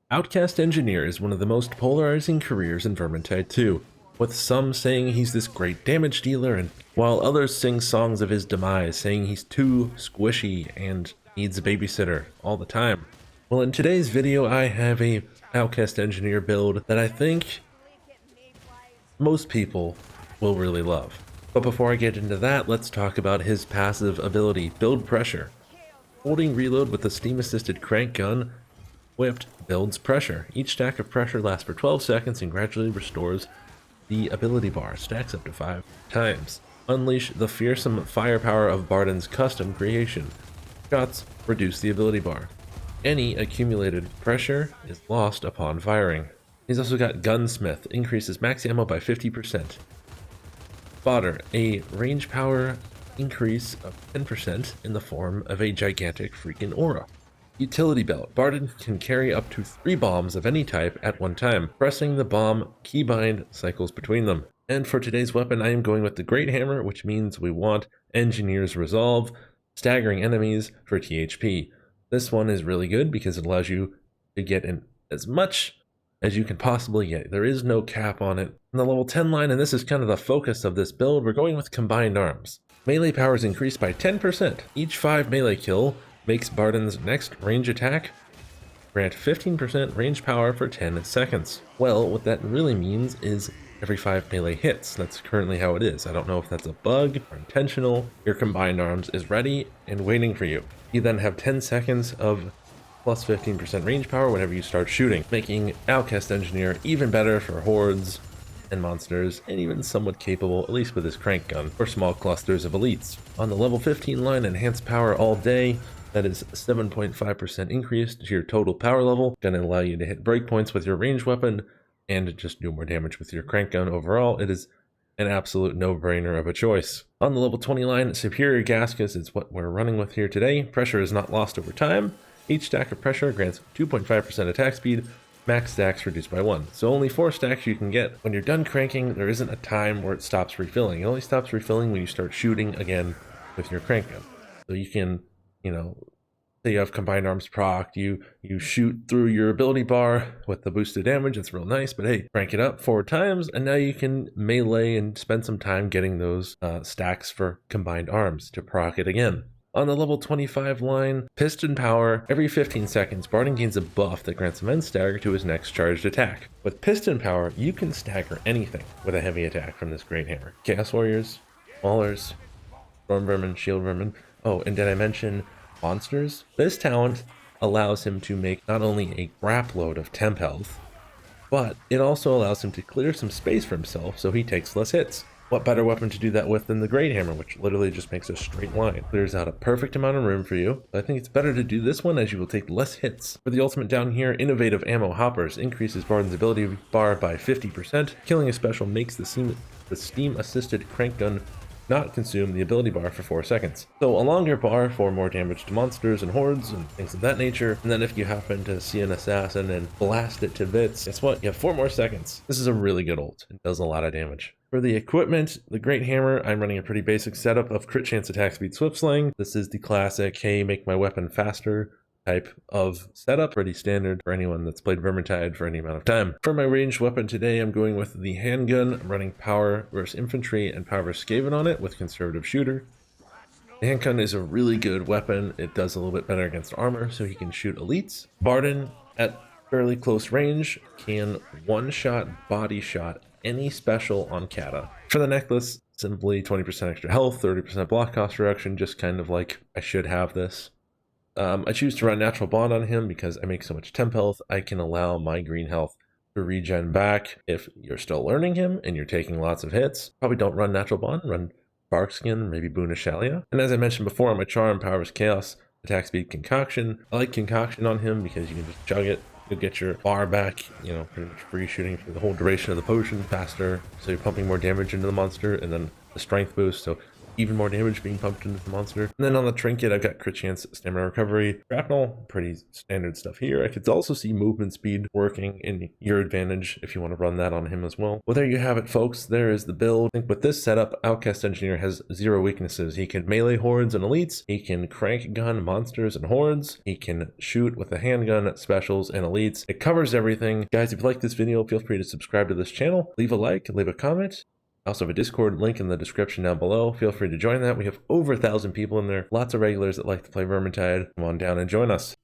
Outcast Engineer is one of the most polarizing careers in Vermintide 2, with some saying he's this great damage dealer, and while others sing songs of his demise, saying he's too squishy and needs a babysitter all the time. Well, in today's video, I have a Outcast Engineer build that I think most people will really love. But before I get into that, let's talk about his passive ability, Build Pressure. Holding reload with the steam-assisted crank gun whipped builds pressure. Each stack of pressure lasts for 12 seconds and gradually restores the ability bar. Stacks up to 5 times. Unleash the fearsome firepower of Barden's custom creation. Shots reduce the ability bar. Any accumulated pressure is lost upon firing. He's also got Gunsmith, increases max ammo by 50%. Spotter, a range power increase of 10% in the form of a gigantic freaking aura. Utility Belt. Barden can carry up to 3 bombs of any type at one time. Pressing the bomb keybind cycles between them. And for today's weapon, I am going with the Great Hammer, which means we want Engineer's Resolve, staggering enemies for THP. This one is really good because it allows you to get in as much as you can possibly get. There is no cap on it. On the level 10 line, and this is kind of the focus of this build, we're going with Combined Arms. Melee power is increased by 10%. Each 5 melee kill makes Barden's next range attack grant 15% range power for 10 seconds. Well, what that really means is every 5 melee hits. That's currently how it is. I don't know if that's a bug or intentional. Your Combined Arms is ready and waiting for you. You then have 10 seconds of plus 15% range power whenever you start shooting, making Outcast Engineer even better for hordes and monsters, and even somewhat capable, at least with his crank gun, for small clusters of elites. On the level 15 line, enhanced power all day. That is 7.5% increase to your total power level. Going to allow you to hit breakpoints with your ranged weapon and just do more damage with your crank gun overall. It is an absolute no-brainer of a choice. On the level 20 line, Superior Gaskets is what we're running with here today. Pressure is not lost over time. Each stack of pressure grants 2.5% attack speed. Max stacks reduced by 1. So only 4 stacks you can get. When you're done cranking, there isn't a time where it stops refilling. It only stops refilling when you start shooting again with your crank gun. So you can, say you have Combined Arms proc, you shoot through your ability bar with the boosted damage. It's real nice, but hey, crank it up 4 times, and now you can melee and spend some time getting those stacks for Combined Arms to proc it again. On the level 25 line, Piston Power, every 15 seconds, Barden gains a buff that grants immense stagger to his next charged attack. With Piston Power, you can stagger anything with a heavy attack from this Great Hammer. Chaos Warriors, Maulers, Storm Vermin, Shield Vermin. Oh, and did I mention monsters? This talent allows him to make not only a crap load of temp health, but it also allows him to clear some space for himself so he takes less hits. What better weapon to do that with than the Great Hammer, which literally just makes a straight line. Clears out a perfect amount of room for you. I think it's better to do this one as you will take less hits. For the ultimate down here, Innovative Ammo Hoppers increases Barden's ability bar by 50%. Killing a special makes the steam-assisted crank gun not consume the ability bar for 4 seconds. So a longer bar for more damage to monsters and hordes and things of that nature. And then if you happen to see an assassin and blast it to bits, guess what? You have 4 more seconds. This is a really good ult. It does a lot of damage. For the equipment, the Great Hammer, I'm running a pretty basic setup of crit chance, attack speed, swift sling. This is the classic, hey, make my weapon faster type of setup. Pretty standard for anyone that's played Vermintide for any amount of time. For my ranged weapon today, I'm going with the handgun. I'm running power versus infantry and power versus Skaven on it with conservative shooter. The handgun is a really good weapon. It does a little bit better against armor, so he can shoot elites. Barden, at fairly close range, can one-shot, body shot any special on Kata. For the necklace, simply 20% extra health, 30% block cost reduction, just kind of like, I should have this. I choose to run Natural Bond on him because I make so much temp health. I can allow my green health to regen back. If you're still learning him and you're taking lots of hits, probably don't run Natural Bond, run Barkskin, maybe Boon Shalia. And as I mentioned before, I'm a Charm, Powers, Chaos, Attack Speed, Concoction. I like Concoction on him because you can just chug it. You'll get your bar back, pretty much free shooting for the whole duration of the potion faster. So you're pumping more damage into the monster, and then the strength boost. So even more damage being pumped into the monster. And then on the trinket, I've got crit chance, stamina recovery, shrapnel, pretty standard stuff here. I could also see movement speed working in your advantage if you want to run that on him as well. Well, there you have it, folks. There is the build. I think with this setup, Outcast Engineer has 0 weaknesses. He can melee hordes and elites. He can crank gun monsters and hordes. He can shoot with a handgun at specials and elites. It covers everything. Guys, if you like this video, feel free to subscribe to this channel. Leave a like, leave a comment. I also have a Discord link in the description down below. Feel free to join that. We have over 1,000 people in there. Lots of regulars that like to play Vermintide. Come on down and join us.